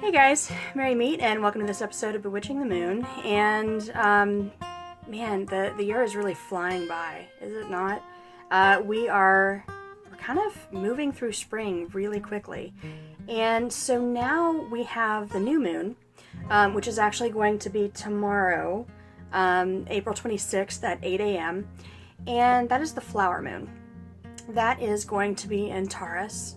Hey guys, Mary Meet, and welcome to this episode of Bewitching the Moon. And man, the year is really flying by, is it not? We're kind of moving through spring really quickly, and so now we have the new moon, which is actually going to be tomorrow, April 26th at 8 a.m. and that is the flower moon. That is going to be in Taurus,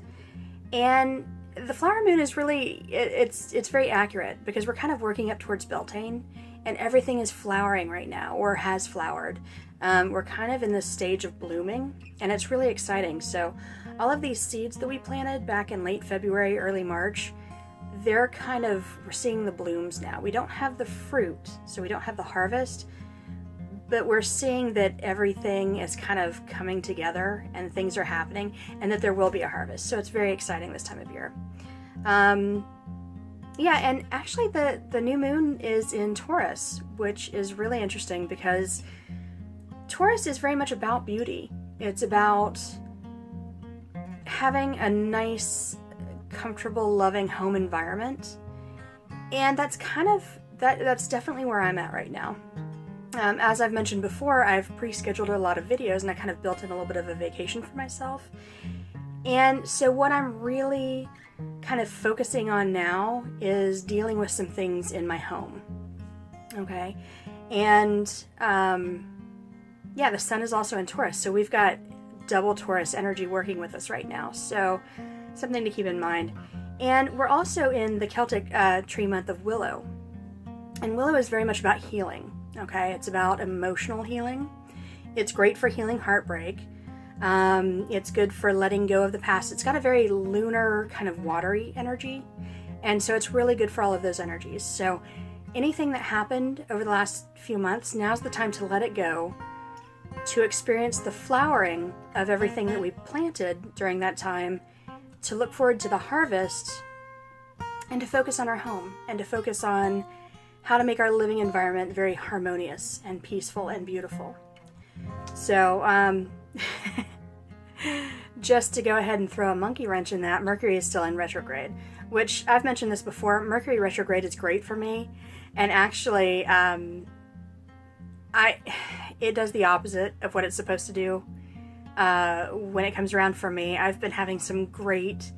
and the flower moon is really, it's very accurate because we're kind of working up towards Beltane and everything is flowering right now, or has flowered. We're kind of in this stage of blooming and it's really exciting. So all of these seeds that we planted back in late February, early March, we're seeing the blooms now. We don't have the fruit, so we don't have the harvest, but we're seeing that everything is kind of coming together and things are happening and that there will be a harvest. So it's very exciting this time of year. Yeah, and actually the new moon is in Taurus, which is really interesting because Taurus is very much about beauty. It's about having a nice, comfortable, loving home environment. And that's that's definitely where I'm at right now. As I've mentioned before, I've pre-scheduled a lot of videos and I kind of built in a little bit of a vacation for myself. And so what I'm really kind of focusing on now is dealing with some things in my home. Okay? And yeah, the sun is also in Taurus, so we've got double Taurus energy working with us right now. So something to keep in mind. And we're also in the Celtic tree month of Willow. And Willow is very much about healing. Okay, it's about emotional healing. It's great for healing heartbreak. It's good for letting go of the past. It's got a very lunar, kind of watery energy. And so it's really good for all of those energies. So anything that happened over the last few months, now's the time to let it go, to experience the flowering of everything that we planted during that time, to look forward to the harvest, and to focus on our home, and to focus on how to make our living environment very harmonious and peaceful and beautiful. So, just to go ahead and throw a monkey wrench in that, Mercury is still in retrograde, which I've mentioned this before. Mercury retrograde is great for me, and actually, it does the opposite of what it's supposed to do. When it comes around for me, I've been having some great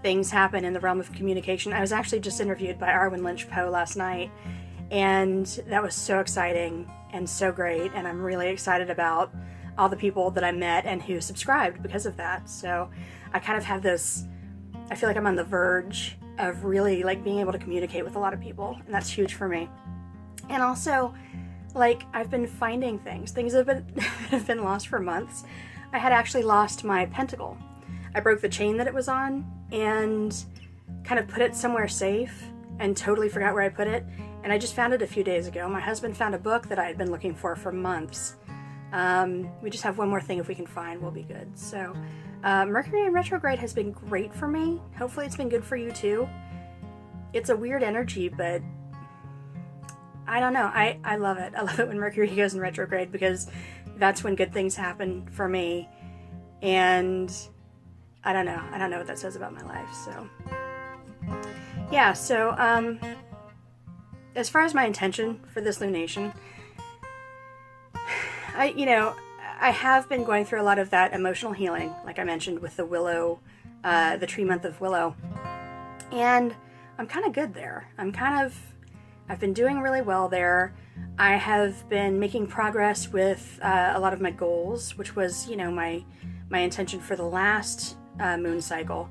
things happen in the realm of communication. I was actually just interviewed by Arwen Lynch Poe last night, and that was so exciting and so great, and I'm really excited about all the people that I met and who subscribed because of that. So I kind of have this, I feel like I'm on the verge of really like being able to communicate with a lot of people, and that's huge for me. And also, like, I've been finding things have been lost for months. I had actually lost my pentacle. I broke the chain that it was on and kind of put it somewhere safe and totally forgot where I put it. And I just found it a few days ago. My husband found a book that I had been looking for months. We just have one more thing if we can find, we'll be good. So Mercury in retrograde has been great for me. Hopefully it's been good for you too. It's a weird energy, but I don't know. I love it. I love it when Mercury goes in retrograde because that's when good things happen for me. And I don't know. I don't know what that says about my life. So yeah, so as far as my intention for this lunation, I have been going through a lot of that emotional healing, like I mentioned with the Willow, the tree month of Willow. And I'm kind of good there. I've been doing really well there. I have been making progress with a lot of my goals, which was, my intention for the last moon cycle.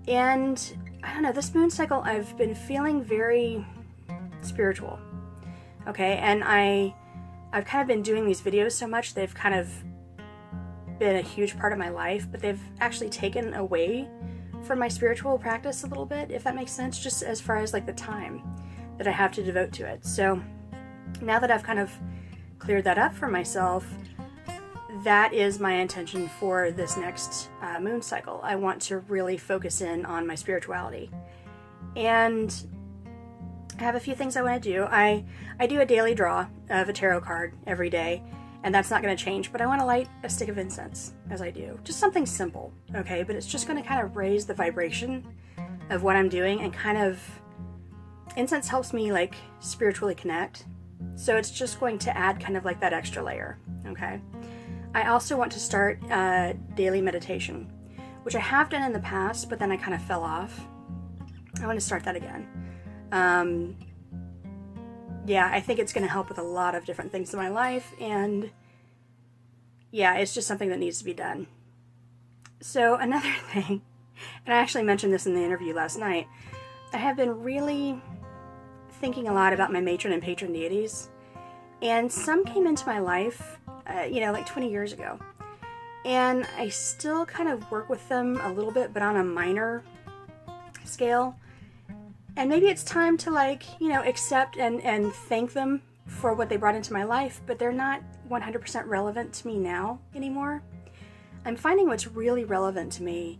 And I don't know, this moon cycle I've been feeling very spiritual. Okay, and I've kind of been doing these videos so much, they've kind of been a huge part of my life, but they've actually taken away from my spiritual practice a little bit, if that makes sense, just as far as like the time that I have to devote to it. So now that I've kind of cleared that up for myself, that is my intention for this next moon cycle. I want to really focus in on my spirituality. And I have a few things I want to do. I do a daily draw of a tarot card every day, and that's not going to change, but I want to light a stick of incense as I do. Just something simple, okay? But it's just going to kind of raise the vibration of what I'm doing and kind of Incense helps me like spiritually connect. So it's just going to add kind of like that extra layer, okay? I also want to start daily meditation, which I have done in the past, but then I kind of fell off. I want to start that again. Yeah, I think it's going to help with a lot of different things in my life, and yeah, it's just something that needs to be done. So another thing, and I actually mentioned this in the interview last night, I have been really thinking a lot about my matron and patron deities, and some came into my life, like 20 years ago, and I still kind of work with them a little bit, but on a minor scale. And maybe it's time to accept and thank them for what they brought into my life, but they're not 100% relevant to me now anymore. I'm finding what's really relevant to me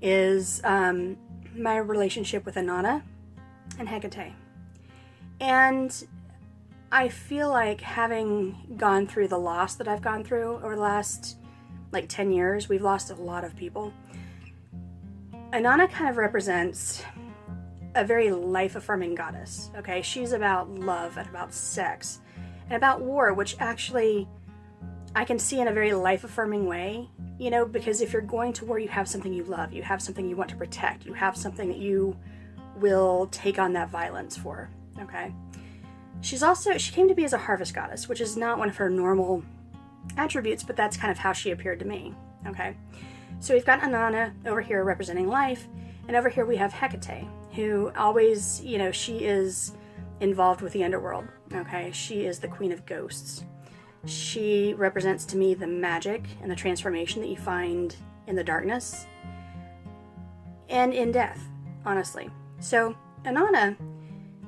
is my relationship with Inanna and Hecate. And I feel like, having gone through the loss that I've gone through over the last 10 years, we've lost a lot of people. Inanna kind of represents a very life-affirming goddess, okay? She's about love and about sex and about war, which actually I can see in a very life-affirming way, because if you're going to war, you have something you love, you have something you want to protect, you have something that you will take on that violence for, okay? She came to be as a harvest goddess, which is not one of her normal attributes, but that's kind of how she appeared to me, okay? So we've got Inanna over here representing life, and over here we have Hecate, who always, she is involved with the underworld, okay? She is the queen of ghosts. She represents to me the magic and the transformation that you find in the darkness and in death, honestly. So Inanna,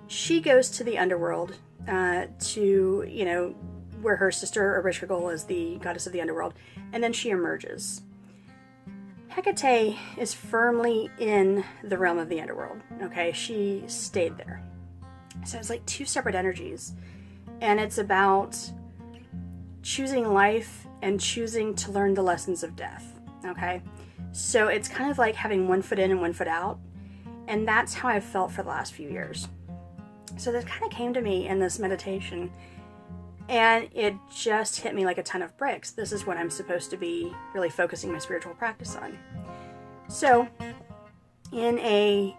she goes to the underworld to, where her sister Ereshkigal is the goddess of the underworld, and then she emerges. Hecate is firmly in the realm of the underworld, okay? She stayed there. So it's like two separate energies, and it's about choosing life and choosing to learn the lessons of death, okay? So it's kind of like having one foot in and one foot out, and that's how I've felt for the last few years. So this kind of came to me in this meditation, and it just hit me like a ton of bricks. This is what I'm supposed to be really focusing my spiritual practice on. So, in a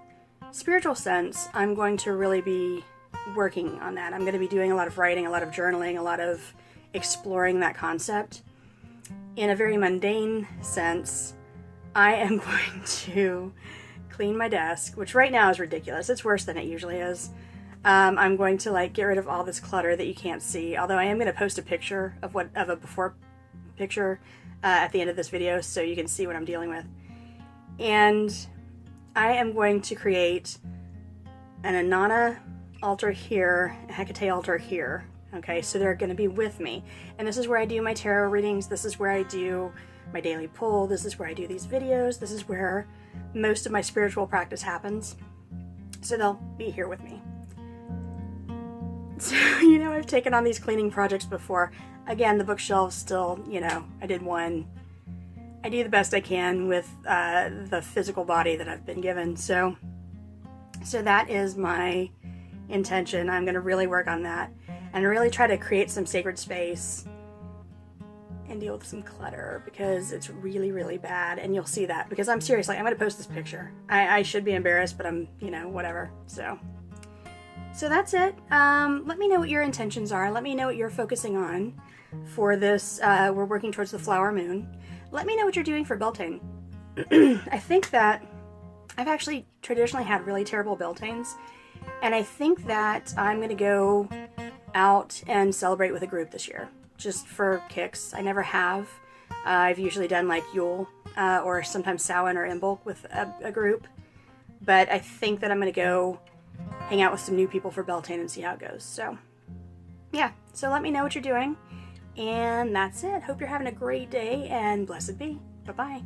spiritual sense, I'm going to really be working on that. I'm going to be doing a lot of writing, a lot of journaling, a lot of exploring that concept. In a very mundane sense, I am going to clean my desk, which right now is ridiculous. It's worse than it usually is. I'm going to get rid of all this clutter that you can't see, although I am going to post a picture of a before picture at the end of this video so you can see what I'm dealing with. And I am going to create an Inanna altar here, a Hecate altar here, okay? So they're going to be with me. And this is where I do my tarot readings, this is where I do my daily pull, this is where I do these videos, this is where most of my spiritual practice happens. So they'll be here with me. So, I've taken on these cleaning projects before. Again, the bookshelves still, I did one. I do the best I can with the physical body that I've been given. So that is my intention. I'm going to really work on that and really try to create some sacred space and deal with some clutter, because it's really, really bad. And you'll see that, because I'm serious. I'm going to post this picture. I should be embarrassed, but I'm, whatever. So that's it. Let me know what your intentions are. Let me know what you're focusing on for this. We're working towards the flower moon. Let me know what you're doing for Beltane. I think that I've actually traditionally had really terrible Beltanes, and I think that I'm going to go out and celebrate with a group this year, just for kicks. I never have. I've usually done Yule or sometimes Samhain or Imbolc with a group, but I think that I'm going to go hang out with some new people for Beltane and see how it goes. So, yeah. So let me know what you're doing. And that's it. Hope you're having a great day, and blessed be. Bye-bye.